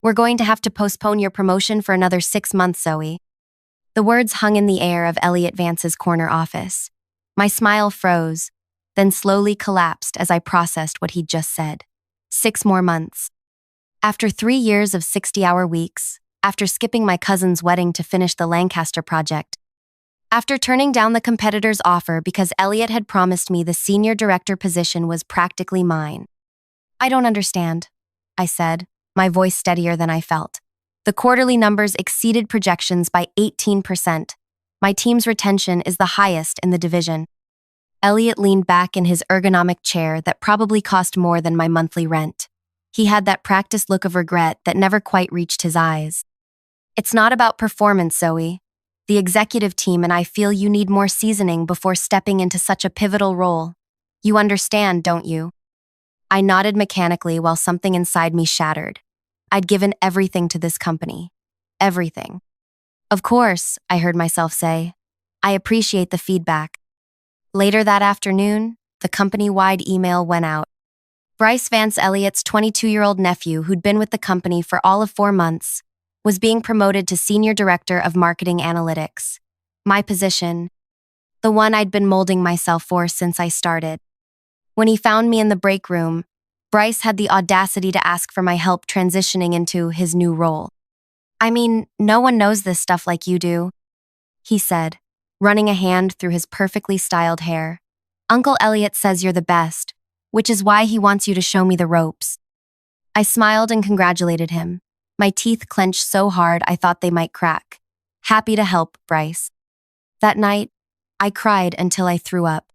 We're going to have to postpone your promotion for another 6 months, Zoe. The words hung in the air of Elliot Vance's corner office. My smile froze, then slowly collapsed as I processed what he'd just said. 6 more months. After 3 years of 60-hour weeks, after skipping my cousin's wedding to finish the Lancaster project, after turning down the competitor's offer because Elliot had promised me the senior director position was practically mine. I don't understand, I said, my voice steadier than I felt. The quarterly numbers exceeded projections by 18%. My team's retention is the highest in the division. Elliot leaned back in his ergonomic chair that probably cost more than my monthly rent. He had that practiced look of regret that never quite reached his eyes. It's not about performance, Zoe. The executive team and I feel you need more seasoning before stepping into such a pivotal role. You understand, don't you? I nodded mechanically while something inside me shattered. I'd given everything to this company. Everything. Of course, I heard myself say. I appreciate the feedback. Later that afternoon, the company-wide email went out. Bryce Vance Elliott's 22-year-old nephew, who'd been with the company for all of 4 months, was being promoted to Senior Director of Marketing Analytics. My position, the one I'd been molding myself for since I started. When he found me in the break room, Bryce had the audacity to ask for my help transitioning into his new role. I mean, no one knows this stuff like you do, he said, running a hand through his perfectly styled hair. Uncle Elliot says you're the best, which is why he wants you to show me the ropes. I smiled and congratulated him. My teeth clenched so hard I thought they might crack. Happy to help, Bryce. That night, I cried until I threw up.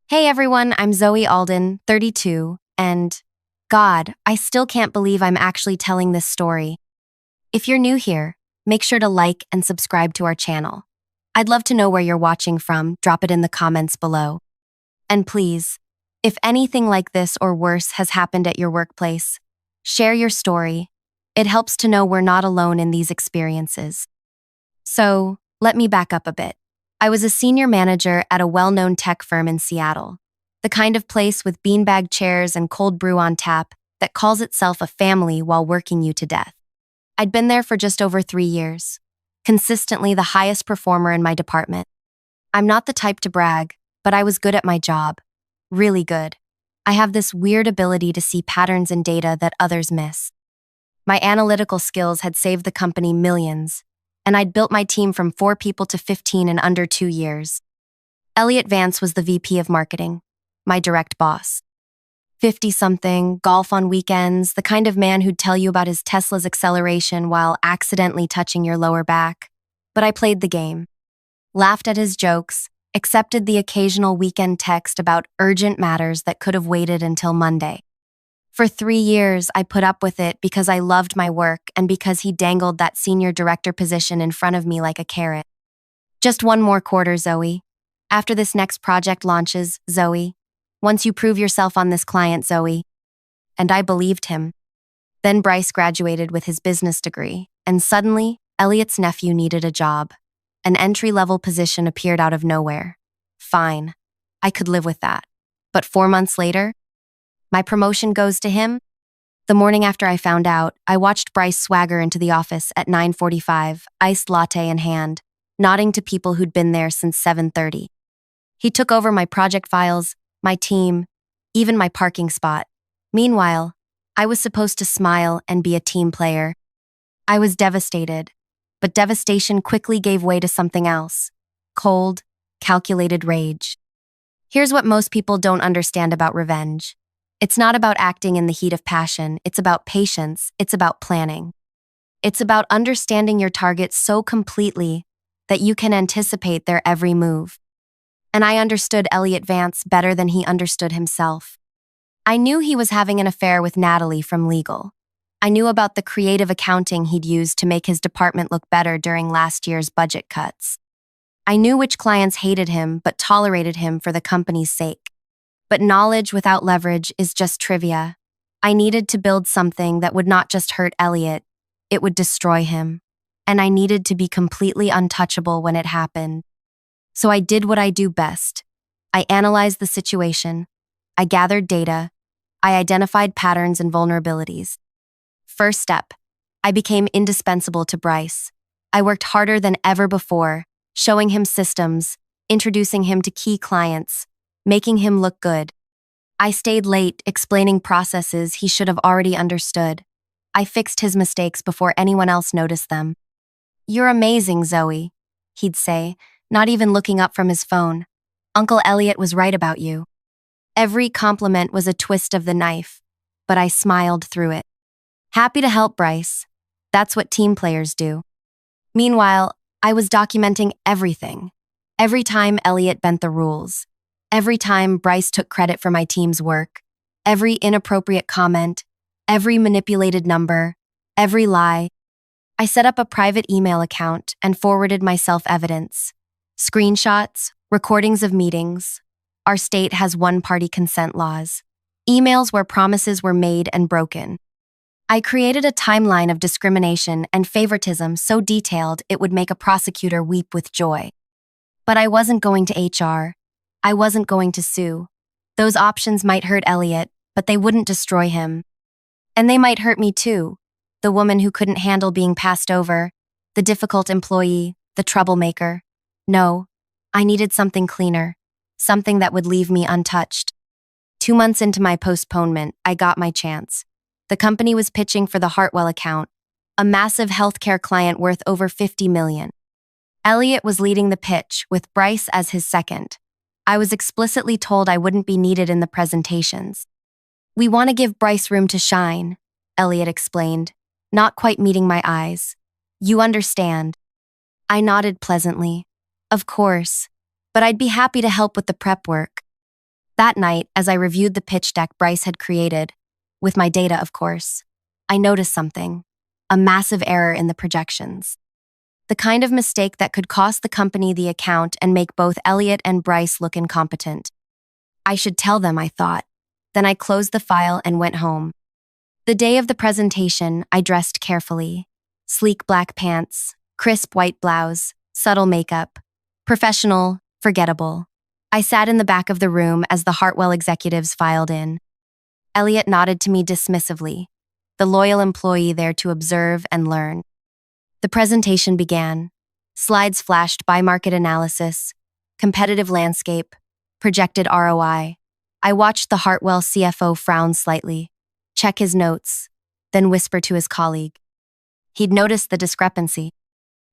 Hey everyone, I'm Zoe Alden, 32, and God, I still can't believe I'm actually telling this story. If you're new here, make sure to like and subscribe to our channel. I'd love to know where you're watching from, drop it in the comments below. And please, if anything like this or worse has happened at your workplace, share your story. It helps to know we're not alone in these experiences. So, let me back up a bit. I was a senior manager at a well-known tech firm in Seattle, the kind of place with beanbag chairs and cold brew on tap that calls itself a family while working you to death. I'd been there for just over 3 years, consistently the highest performer in my department. I'm not the type to brag, but I was good at my job. Really good. I have this weird ability to see patterns in data that others miss. My analytical skills had saved the company millions, and I'd built my team from 4 people to 15 in under 2 years. Elliot Vance was the VP of marketing, my direct boss. 50-something, golf on weekends, the kind of man who'd tell you about his Tesla's acceleration while accidentally touching your lower back. But I played the game, laughed at his jokes, accepted the occasional weekend text about urgent matters that could have waited until Monday. For 3 years, I put up with it because I loved my work and because he dangled that senior director position in front of me like a carrot. Just 1 more quarter, Zoe. After this next project launches, Zoe. Once you prove yourself on this client, Zoe. And I believed him. Then Bryce graduated with his business degree, and suddenly, Elliot's nephew needed a job. An entry-level position appeared out of nowhere. Fine. I could live with that. But 4 months later, my promotion goes to him. The morning after I found out, I watched Bryce swagger into the office at 9:45, iced latte in hand, nodding to people who'd been there since 7:30. He took over my project files, my team, even my parking spot. Meanwhile, I was supposed to smile and be a team player. I was devastated, but devastation quickly gave way to something else. Cold, calculated rage. Here's what most people don't understand about revenge. It's not about acting in the heat of passion, it's about patience, it's about planning. It's about understanding your target so completely that you can anticipate their every move. And I understood Elliot Vance better than he understood himself. I knew he was having an affair with Natalie from legal. I knew about the creative accounting he'd used to make his department look better during last year's budget cuts. I knew which clients hated him but tolerated him for the company's sake. But knowledge without leverage is just trivia. I needed to build something that would not just hurt Elliot, it would destroy him. And I needed to be completely untouchable when it happened. So I did what I do best. I analyzed the situation. I gathered data. I identified patterns and vulnerabilities. First step, I became indispensable to Bryce. I worked harder than ever before, showing him systems, introducing him to key clients, making him look good. I stayed late, explaining processes he should have already understood. I fixed his mistakes before anyone else noticed them. "You're amazing, Zoe," he'd say, not even looking up from his phone. "Uncle Elliot was right about you." Every compliment was a twist of the knife, but I smiled through it. Happy to help, Bryce. That's what team players do. Meanwhile, I was documenting everything. Every time Elliot bent the rules. Every time Bryce took credit for my team's work. Every inappropriate comment. Every manipulated number. Every lie. I set up a private email account and forwarded my self-evidence. Screenshots, recordings of meetings. Our state has one-party consent laws. Emails where promises were made and broken. I created a timeline of discrimination and favoritism so detailed it would make a prosecutor weep with joy. But I wasn't going to HR. I wasn't going to sue. Those options might hurt Elliot, but they wouldn't destroy him. And they might hurt me too. The woman who couldn't handle being passed over, the difficult employee, the troublemaker. No, I needed something cleaner, something that would leave me untouched. 2 months into my postponement, I got my chance. The company was pitching for the Hartwell account, a massive healthcare client worth over $50 million. Elliot was leading the pitch, with Bryce as his second. I was explicitly told I wouldn't be needed in the presentations. "We want to give Bryce room to shine," Elliot explained, not quite meeting my eyes. "You understand." I nodded pleasantly. Of course, but I'd be happy to help with the prep work. That night, as I reviewed the pitch deck Bryce had created, with my data, of course, I noticed something, a massive error in the projections. The kind of mistake that could cost the company the account and make both Elliot and Bryce look incompetent. I should tell them, I thought. Then I closed the file and went home. The day of the presentation, I dressed carefully. Sleek black pants, crisp white blouse, subtle makeup. Professional, forgettable. I sat in the back of the room as the Hartwell executives filed in. Elliot nodded to me dismissively, the loyal employee there to observe and learn. The presentation began. Slides flashed by market analysis, competitive landscape, projected ROI. I watched the Hartwell CFO frown slightly, check his notes, then whisper to his colleague. He'd noticed the discrepancy.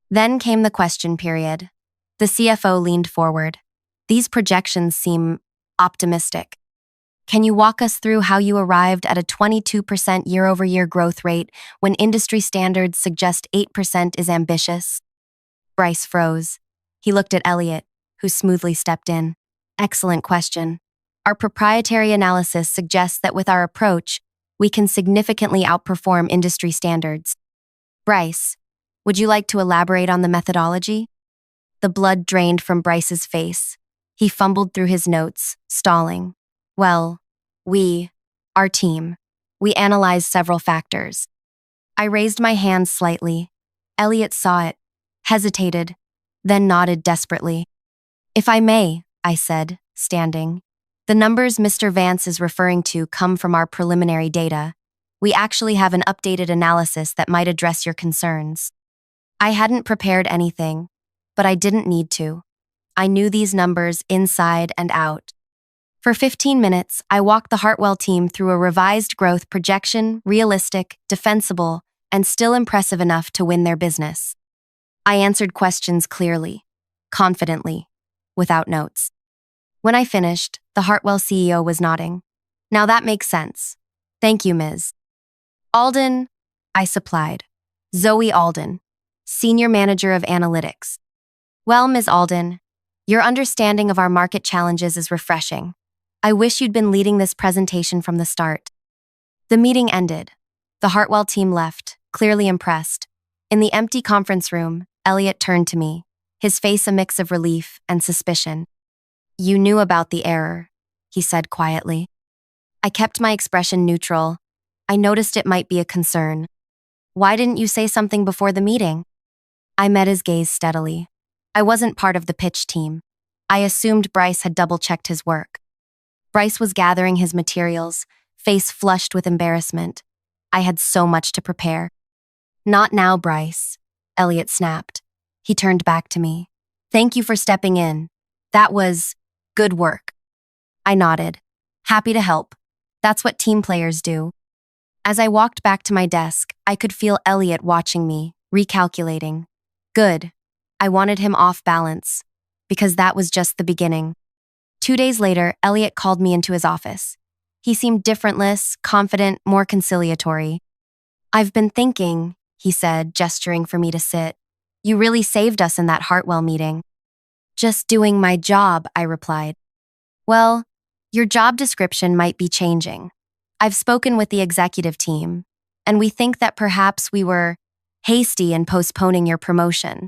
Then came the question period. The CFO leaned forward. "These projections seem optimistic. Can you walk us through how you arrived at a 22% year-over-year growth rate when industry standards suggest 8% is ambitious?" Bryce froze. He looked at Elliot, who smoothly stepped in. "Excellent question. Our proprietary analysis suggests that with our approach, we can significantly outperform industry standards." "Bryce, would you like to elaborate on the methodology?" The blood drained from Bryce's face. He fumbled through his notes, stalling. "Well, our team, we analyzed several factors." I raised my hand slightly. Elliot saw it, hesitated, then nodded desperately. "If I may," I said, standing. "The numbers Mr. Vance is referring to come from our preliminary data. We actually have an updated analysis that might address your concerns." I hadn't prepared anything, but I didn't need to. I knew these numbers inside and out. For 15 minutes, I walked the Hartwell team through a revised growth projection, realistic, defensible, and still impressive enough to win their business. I answered questions clearly, confidently, without notes. When I finished, the Hartwell CEO was nodding. "Now that makes sense. Thank you, Ms. Alden," I supplied. "Zoe Alden, Senior Manager of Analytics." "Well, Ms. Alden, your understanding of our market challenges is refreshing. I wish you'd been leading this presentation from the start." The meeting ended. The Hartwell team left, clearly impressed. In the empty conference room, Elliot turned to me, his face a mix of relief and suspicion. "You knew about the error," he said quietly. I kept my expression neutral. I noticed it might be a concern. "Why didn't you say something before the meeting?" I met his gaze steadily. I wasn't part of the pitch team. I assumed Bryce had double-checked his work. Bryce was gathering his materials, face flushed with embarrassment. I had so much to prepare. Not now, Bryce, Elliot snapped. He turned back to me. Thank you for stepping in. That was good work. I nodded. Happy to help. That's what team players do. As I walked back to my desk, I could feel Elliot watching me, recalculating. Good. I wanted him off balance, because that was just the beginning. 2 days later, Elliot called me into his office. He seemed differentless, confident, more conciliatory. I've been thinking, he said, gesturing for me to sit. You really saved us in that Hartwell meeting. Just doing my job, I replied. Well, your job description might be changing. I've spoken with the executive team, and we think that perhaps we were hasty in postponing your promotion.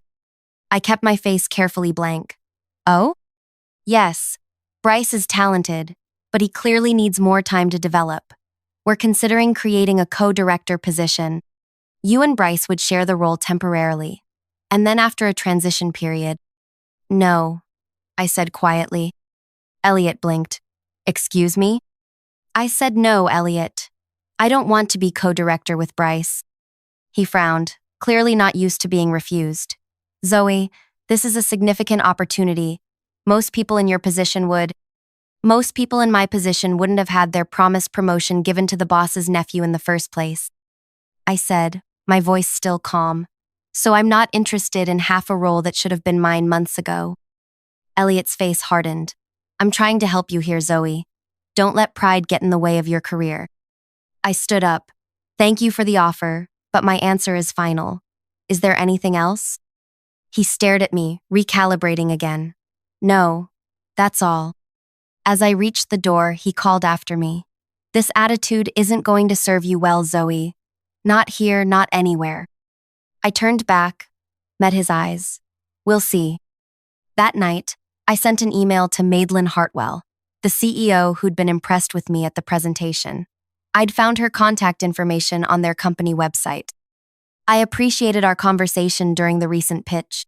I kept my face carefully blank. Oh? Yes, Bryce is talented, but he clearly needs more time to develop. We're considering creating a co-director position. You and Bryce would share the role temporarily, and then after a transition period. No, I said quietly. Elliot blinked. Excuse me? I said no, Elliot. I don't want to be co-director with Bryce. He frowned, clearly not used to being refused. Zoe, this is a significant opportunity. Most people in my position wouldn't have had their promised promotion given to the boss's nephew in the first place. I said, my voice still calm. So I'm not interested in half a role that should have been mine months ago. Elliot's face hardened. I'm trying to help you here, Zoe. Don't let pride get in the way of your career. I stood up. Thank you for the offer, but my answer is final. Is there anything else? He stared at me, recalibrating again. No, that's all. As I reached the door, he called after me. This attitude isn't going to serve you well, Zoe. Not here, not anywhere. I turned back, met his eyes. We'll see. That night, I sent an email to Madeline Hartwell, the CEO who'd been impressed with me at the presentation. I'd found her contact information on their company website. I appreciated our conversation during the recent pitch.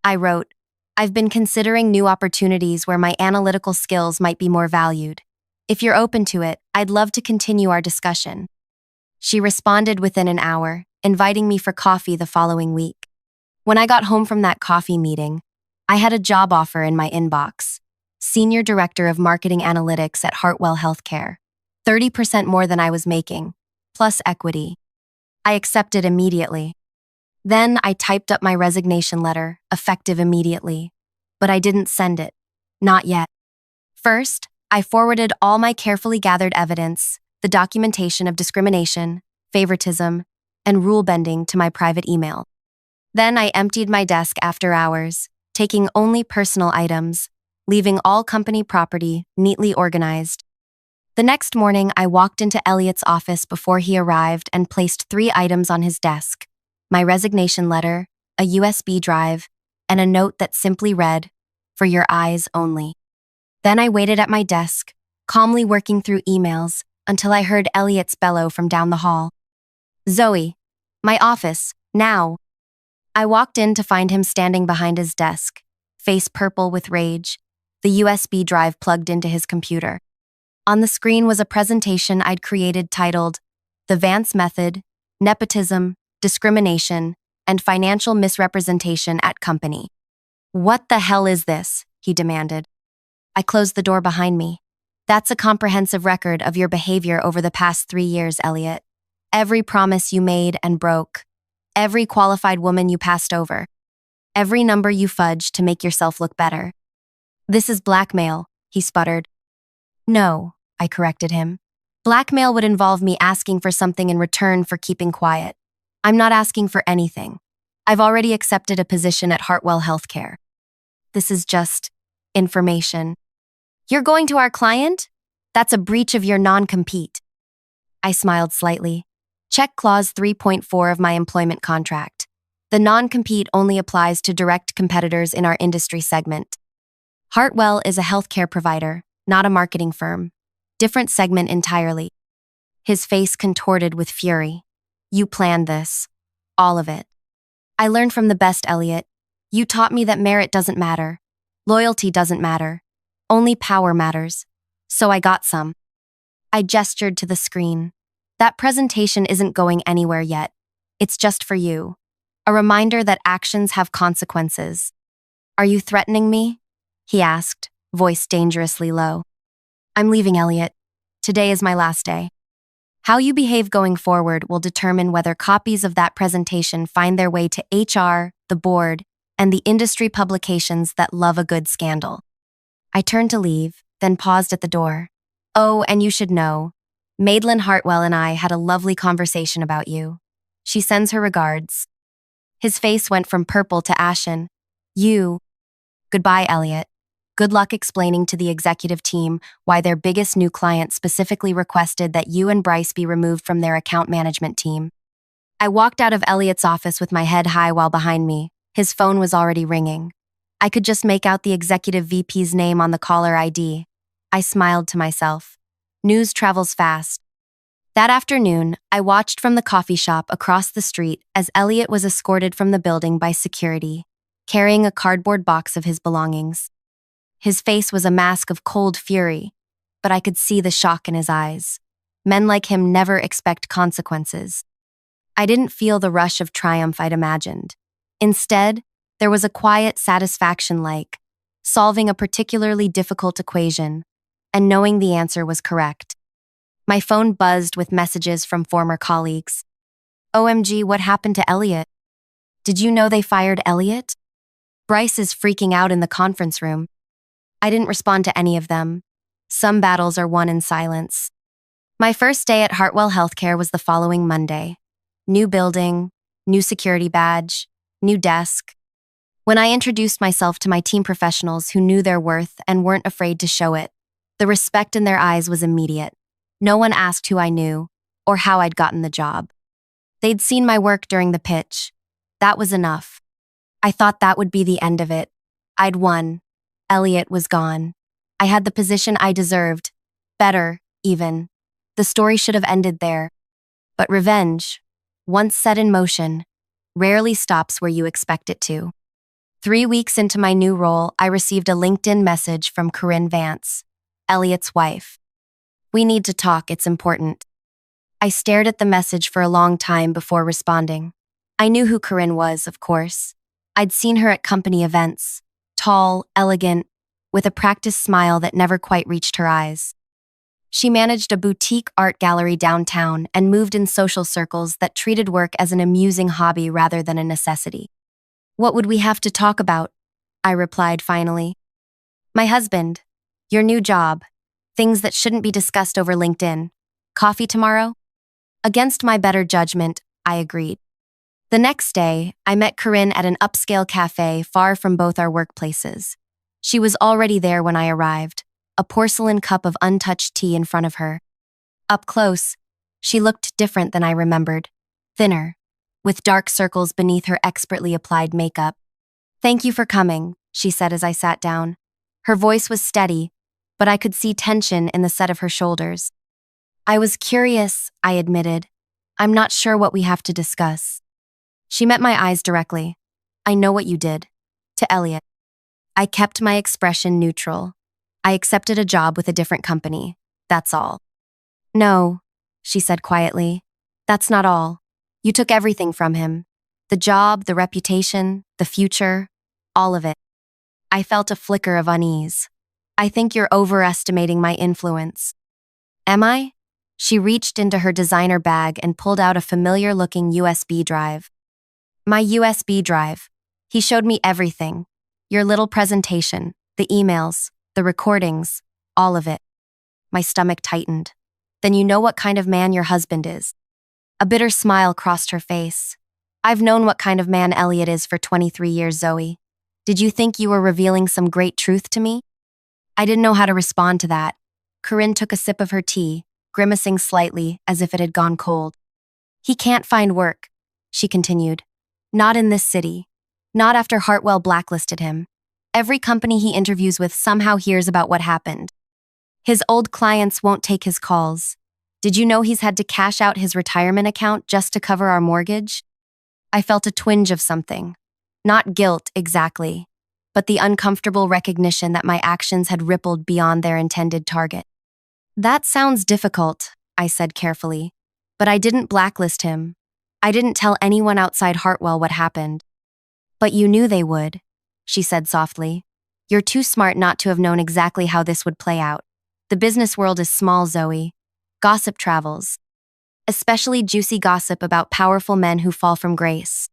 I wrote, I've been considering new opportunities where my analytical skills might be more valued. If you're open to it, I'd love to continue our discussion. She responded within an hour, inviting me for coffee the following week. When I got home from that coffee meeting, I had a job offer in my inbox. Senior Director of Marketing Analytics at Hartwell Healthcare. 30% more than I was making, plus equity. I accepted immediately. Then I typed up my resignation letter, effective immediately. But I didn't send it. Not yet. First, I forwarded all my carefully gathered evidence, the documentation of discrimination, favoritism, and rule-bending to my private email. Then I emptied my desk after hours, taking only personal items, leaving all company property neatly organized. The next morning, I walked into Elliot's office before he arrived and placed 3 items on his desk: my resignation letter, a USB drive, and a note that simply read, "For your eyes only." Then I waited at my desk, calmly working through emails until I heard Elliot's bellow from down the hall. Zoe, my office, now. I walked in to find him standing behind his desk, face purple with rage, the USB drive plugged into his computer. On the screen was a presentation I'd created titled, The Vance Method, Nepotism, Discrimination, and Financial Misrepresentation at Company. What the hell is this? He demanded. I closed the door behind me. That's a comprehensive record of your behavior over the past 3 years, Elliot. Every promise you made and broke. Every qualified woman you passed over. Every number you fudged to make yourself look better. This is blackmail, he sputtered. No, I corrected him. Blackmail would involve me asking for something in return for keeping quiet. I'm not asking for anything. I've already accepted a position at Hartwell Healthcare. This is just information. You're going to our client? That's a breach of your non-compete. I smiled slightly. Check clause 3.4 of my employment contract. The non-compete only applies to direct competitors in our industry segment. Hartwell is a healthcare provider, not a marketing firm. Different segment entirely. His face contorted with fury. You planned this. All of it. I learned from the best, Elliot. You taught me that merit doesn't matter. Loyalty doesn't matter. Only power matters. So I got some. I gestured to the screen. That presentation isn't going anywhere yet. It's just for you. A reminder that actions have consequences. Are you threatening me? He asked, voice dangerously low. I'm leaving, Elliot. Today is my last day. How you behave going forward will determine whether copies of that presentation find their way to HR, the board, and the industry publications that love a good scandal. I turned to leave, then paused at the door. Oh, and you should know, Madeline Hartwell and I had a lovely conversation about you. She sends her regards. His face went from purple to ashen. Goodbye, Elliot. Good luck explaining to the executive team why their biggest new client specifically requested that you and Bryce be removed from their account management team. I walked out of Elliot's office with my head high while behind me. His phone was already ringing. I could just make out the executive VP's name on the caller ID. I smiled to myself. News travels fast. That afternoon, I watched from the coffee shop across the street as Elliot was escorted from the building by security, carrying a cardboard box of his belongings. His face was a mask of cold fury, but I could see the shock in his eyes. Men like him never expect consequences. I didn't feel the rush of triumph I'd imagined. Instead, there was a quiet satisfaction like solving a particularly difficult equation and knowing the answer was correct. My phone buzzed with messages from former colleagues. OMG, what happened to Elliot? Did you know they fired Elliot? Bryce is freaking out in the conference room. I didn't respond to any of them. Some battles are won in silence. My first day at Hartwell Healthcare was the following Monday. New building, new security badge, new desk. When I introduced myself to my team professionals who knew their worth and weren't afraid to show it, the respect in their eyes was immediate. No one asked who I knew or how I'd gotten the job. They'd seen my work during the pitch. That was enough. I thought that would be the end of it. I'd won. Elliot was gone. I had the position I deserved. Better, even. The story should have ended there. But revenge, once set in motion, rarely stops where you expect it to. 3 weeks into my new role, I received a LinkedIn message from Corinne Vance, Elliot's wife. We need to talk, it's important. I stared at the message for a long time before responding. I knew who Corinne was, of course. I'd seen her at company events. Tall, elegant, with a practiced smile that never quite reached her eyes. She managed a boutique art gallery downtown and moved in social circles that treated work as an amusing hobby rather than a necessity. What would we have to talk about? I replied finally. My husband, your new job, things that shouldn't be discussed over LinkedIn. Coffee tomorrow? Against my better judgment, I agreed. The next day, I met Corinne at an upscale cafe far from both our workplaces. She was already there when I arrived, a porcelain cup of untouched tea in front of her. Up close, she looked different than I remembered, thinner, with dark circles beneath her expertly applied makeup. Thank you for coming, she said as I sat down. Her voice was steady, but I could see tension in the set of her shoulders. I was curious, I admitted. I'm not sure what we have to discuss. She met my eyes directly. I know what you did. To Elliot. I kept my expression neutral. I accepted a job with a different company. That's all. No, she said quietly. That's not all. You took everything from him. The job, the reputation, the future, all of it. I felt a flicker of unease. I think you're overestimating my influence. Am I? She reached into her designer bag and pulled out a familiar-looking USB drive. My USB drive. He showed me everything. Your little presentation, the emails, the recordings, all of it. My stomach tightened. Then you know what kind of man your husband is. A bitter smile crossed her face. I've known what kind of man Elliot is for 23 years, Zoe. Did you think you were revealing some great truth to me? I didn't know how to respond to that. Corinne took a sip of her tea, grimacing slightly as if it had gone cold. He can't find work, she continued. Not in this city. Not after Hartwell blacklisted him. Every company he interviews with somehow hears about what happened. His old clients won't take his calls. Did you know he's had to cash out his retirement account just to cover our mortgage? I felt a twinge of something. Not guilt, exactly, but the uncomfortable recognition that my actions had rippled beyond their intended target. That sounds difficult, I said carefully, but I didn't blacklist him. I didn't tell anyone outside Hartwell what happened. But you knew they would, she said softly. You're too smart not to have known exactly how this would play out. The business world is small, Zoe. Gossip travels. Especially juicy gossip about powerful men who fall from grace.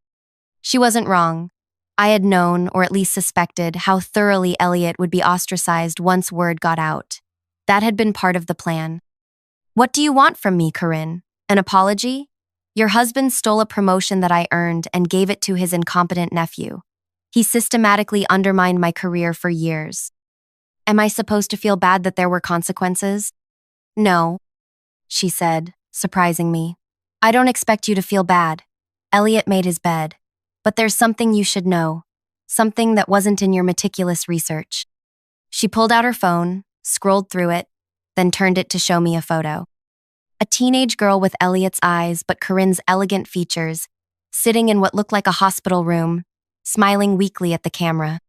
She wasn't wrong. I had known, or at least suspected, how thoroughly Elliot would be ostracized once word got out. That had been part of the plan. What do you want from me, Corinne? An apology? Your husband stole a promotion that I earned and gave it to his incompetent nephew. He systematically undermined my career for years. Am I supposed to feel bad that there were consequences? No, she said, surprising me. I don't expect you to feel bad. Elliot made his bed. But there's something you should know. Something that wasn't in your meticulous research. She pulled out her phone, scrolled through it, then turned it to show me a photo. A teenage girl with Elliot's eyes but Corinne's elegant features, sitting in what looked like a hospital room, smiling weakly at the camera.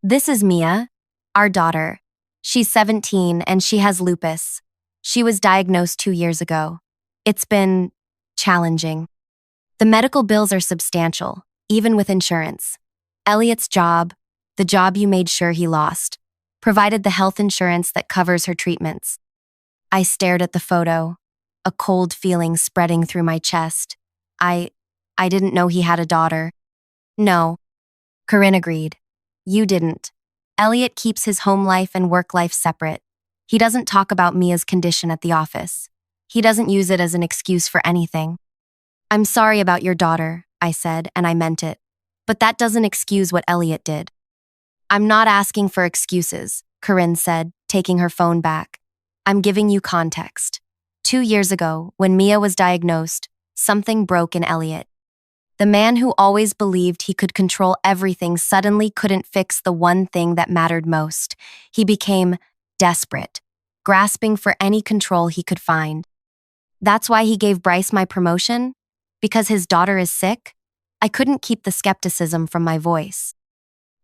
This is Mia, our daughter. She's 17 and she has lupus. She was diagnosed 2 years ago. It's been challenging. The medical bills are substantial, even with insurance. Elliot's job, the job you made sure he lost, provided the health insurance that covers her treatments. I stared at the photo, a cold feeling spreading through my chest. I didn't know he had a daughter. No, Corinne agreed. You didn't. Elliot keeps his home life and work life separate. He doesn't talk about Mia's condition at the office. He doesn't use it as an excuse for anything. I'm sorry about your daughter, I said, and I meant it. But that doesn't excuse what Elliot did. I'm not asking for excuses, Corinne said, taking her phone back. I'm giving you context. 2 years ago, when Mia was diagnosed, something broke in Elliot. The man who always believed he could control everything suddenly couldn't fix the one thing that mattered most. He became desperate, grasping for any control he could find. That's why he gave Bryce my promotion? Because his daughter is sick? I couldn't keep the skepticism from my voice.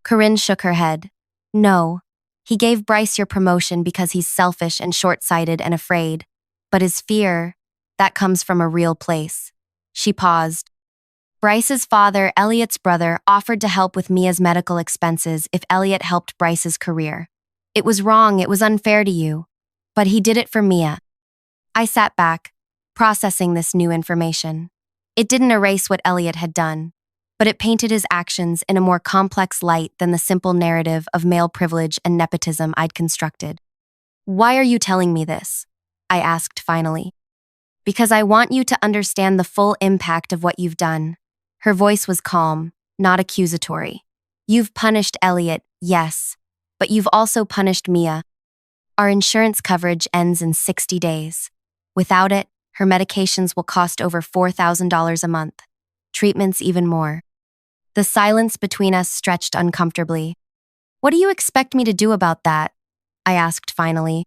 Corinne shook her head. No, he gave Bryce your promotion because he's selfish and short-sighted and afraid. But his fear, that comes from a real place. She paused. Bryce's father, Elliot's brother, offered to help with Mia's medical expenses if Elliot helped Bryce's career. It was wrong, it was unfair to you. But he did it for Mia. I sat back, processing this new information. It didn't erase what Elliot had done, but it painted his actions in a more complex light than the simple narrative of male privilege and nepotism I'd constructed. Why are you telling me this? I asked finally. Because I want you to understand the full impact of what you've done. Her voice was calm, not accusatory. You've punished Elliot, yes, but you've also punished Mia. Our insurance coverage ends in 60 days. Without it, her medications will cost over $4,000 a month. Treatments even more. The silence between us stretched uncomfortably. What do you expect me to do about that? I asked finally.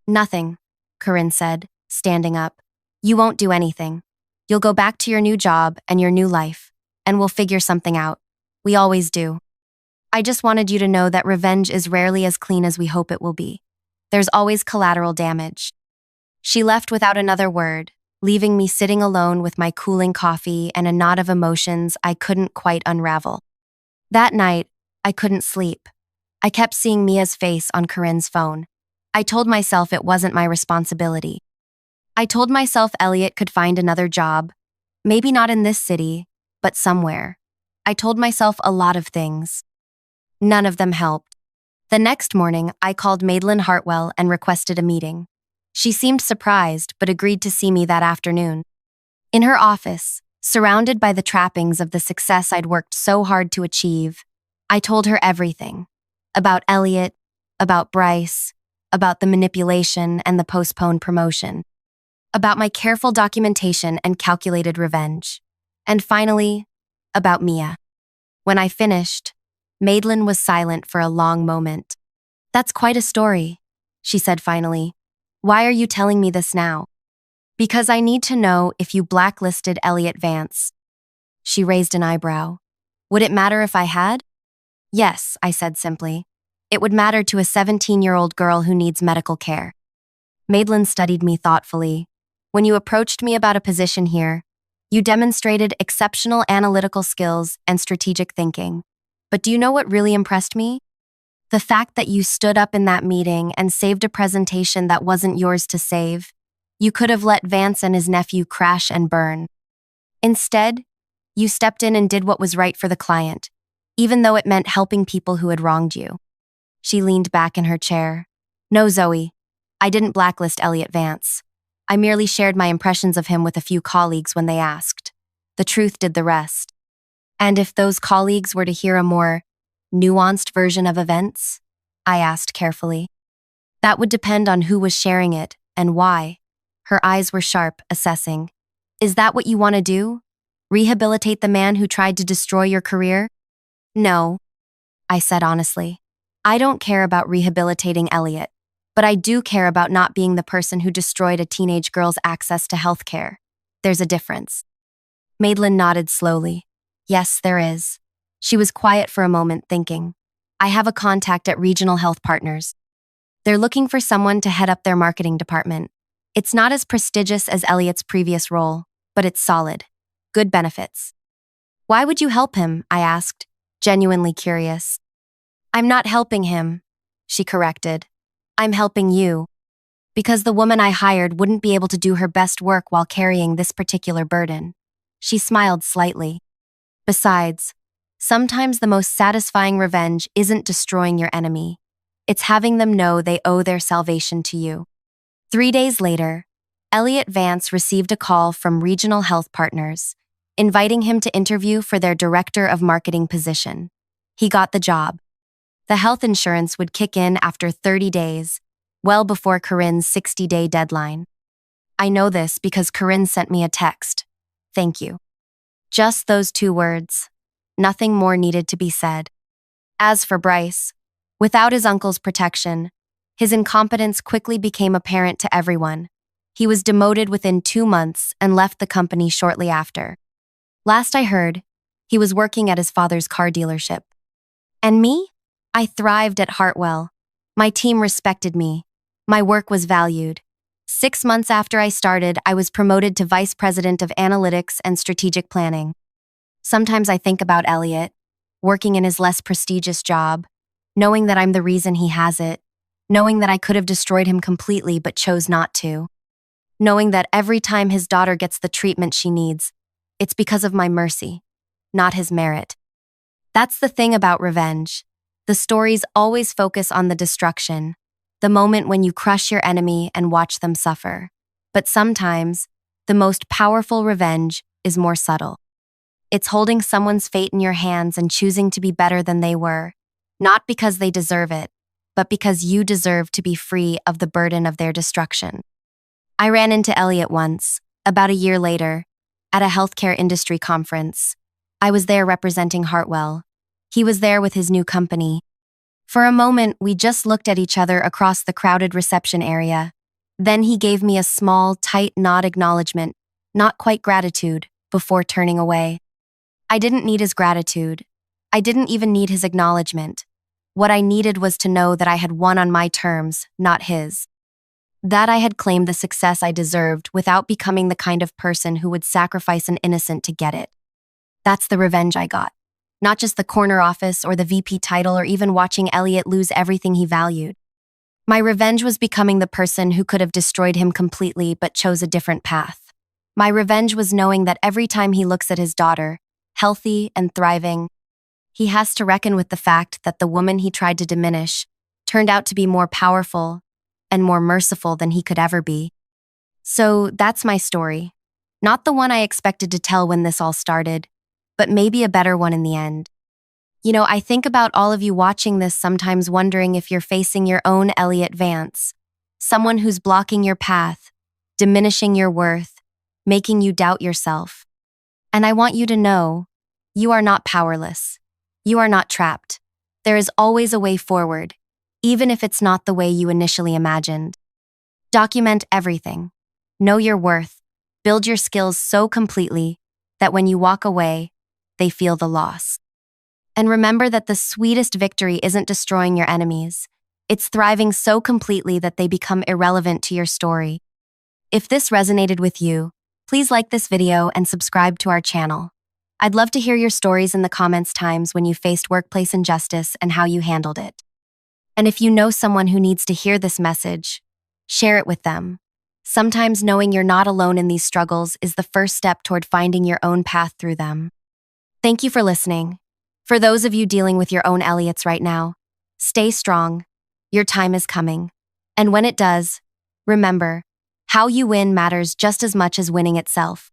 Nothing, Corinne said, standing up. You won't do anything. You'll go back to your new job and your new life, and we'll figure something out. We always do. I just wanted you to know that revenge is rarely as clean as we hope it will be. There's always collateral damage. She left without another word, leaving me sitting alone with my cooling coffee and a knot of emotions I couldn't quite unravel. That night, I couldn't sleep. I kept seeing Mia's face on Corinne's phone. I told myself it wasn't my responsibility. I told myself Elliot could find another job, maybe not in this city, but somewhere. I told myself a lot of things. None of them helped. The next morning, I called Madeline Hartwell and requested a meeting. She seemed surprised, but agreed to see me that afternoon. In her office, surrounded by the trappings of the success I'd worked so hard to achieve, I told her everything. About Elliot, about Bryce, about the manipulation and the postponed promotion, about my careful documentation and calculated revenge, and finally, about Mia. When I finished, Madeline was silent for a long moment. That's quite a story, she said finally. Why are you telling me this now? Because I need to know if you blacklisted Elliot Vance. She raised an eyebrow. Would it matter if I had? Yes, I said simply. It would matter to a 17-year-old girl who needs medical care. Madeline studied me thoughtfully. When you approached me about a position here, You demonstrated exceptional analytical skills and strategic thinking. But do you know what really impressed me? The fact that you stood up in that meeting and saved a presentation that wasn't yours to save. You could have let Vance and his nephew crash and burn. Instead, you stepped in and did what was right for the client, even though it meant helping people who had wronged you. She leaned back in her chair. No, Zoe, I didn't blacklist Elliot Vance. I merely shared my impressions of him with a few colleagues when they asked. The truth did the rest. And if those colleagues were to hear a more nuanced version of events? I asked carefully. That would depend on who was sharing it and why. Her eyes were sharp, assessing. Is that what you want to do? Rehabilitate the man who tried to destroy your career? No, I said honestly. I don't care about rehabilitating Elliot, but I do care about not being the person who destroyed a teenage girl's access to health care. There's a difference. Madeline nodded slowly. Yes, there is. She was quiet for a moment, thinking. I have a contact at Regional Health Partners. They're looking for someone to head up their marketing department. It's not as prestigious as Elliot's previous role, but it's solid. Good benefits. Why would you help him? I asked, genuinely curious. I'm not helping him, she corrected. I'm helping you. Because the woman I hired wouldn't be able to do her best work while carrying this particular burden. She smiled slightly. Besides, sometimes the most satisfying revenge isn't destroying your enemy. It's having them know they owe their salvation to you. 3 days later, Elliot Vance received a call from Regional Health Partners, inviting him to interview for their Director of Marketing position. He got the job. The health insurance would kick in after 30 days, well before Corinne's 60-day deadline. I know this because Corinne sent me a text. Thank you. Just those 2 words. Nothing more needed to be said. As for Bryce, without his uncle's protection, his incompetence quickly became apparent to everyone. He was demoted within 2 months and left the company shortly after. Last I heard, he was working at his father's car dealership. And me? I thrived at Hartwell. My team respected me. My work was valued. 6 months after I started, I was promoted to Vice President of Analytics and Strategic Planning. Sometimes I think about Elliot, working in his less prestigious job, knowing that I'm the reason he has it, knowing that I could have destroyed him completely but chose not to, knowing that every time his daughter gets the treatment she needs, it's because of my mercy, not his merit. That's the thing about revenge. The stories always focus on the destruction, the moment when you crush your enemy and watch them suffer. But sometimes, the most powerful revenge is more subtle. It's holding someone's fate in your hands and choosing to be better than they were, not because they deserve it, but because you deserve to be free of the burden of their destruction. I ran into Elliot once, about a year later, at a healthcare industry conference. I was there representing Hartwell. He was there with his new company. For a moment, we just looked at each other across the crowded reception area. Then he gave me a small, tight nod acknowledgement, not quite gratitude, before turning away. I didn't need his gratitude. I didn't even need his acknowledgement. What I needed was to know that I had won on my terms, not his. That I had claimed the success I deserved without becoming the kind of person who would sacrifice an innocent to get it. That's the revenge I got. Not just the corner office or the VP title or even watching Elliot lose everything he valued. My revenge was becoming the person who could have destroyed him completely but chose a different path. My revenge was knowing that every time he looks at his daughter, healthy and thriving, he has to reckon with the fact that the woman he tried to diminish turned out to be more powerful and more merciful than he could ever be. So that's my story. Not the one I expected to tell when this all started, but maybe a better one in the end. I think about all of you watching this sometimes wondering if you're facing your own Elliot Vance, someone who's blocking your path, diminishing your worth, making you doubt yourself. And I want you to know, you are not powerless. You are not trapped. There is always a way forward, even if it's not the way you initially imagined. Document everything. Know your worth. Build your skills so completely that when you walk away, they feel the loss. And remember that the sweetest victory isn't destroying your enemies. It's thriving so completely that they become irrelevant to your story. If this resonated with you, Please like this video and subscribe to our channel. I'd love to hear your stories in the comments times when you faced workplace injustice and how you handled it. And if you know someone who needs to hear this message, share it with them. Sometimes knowing you're not alone in these struggles is the first step toward finding your own path through them. Thank you for listening. For those of you dealing with your own Elliots right now, stay strong. Your time is coming. And when it does, remember, how you win matters just as much as winning itself.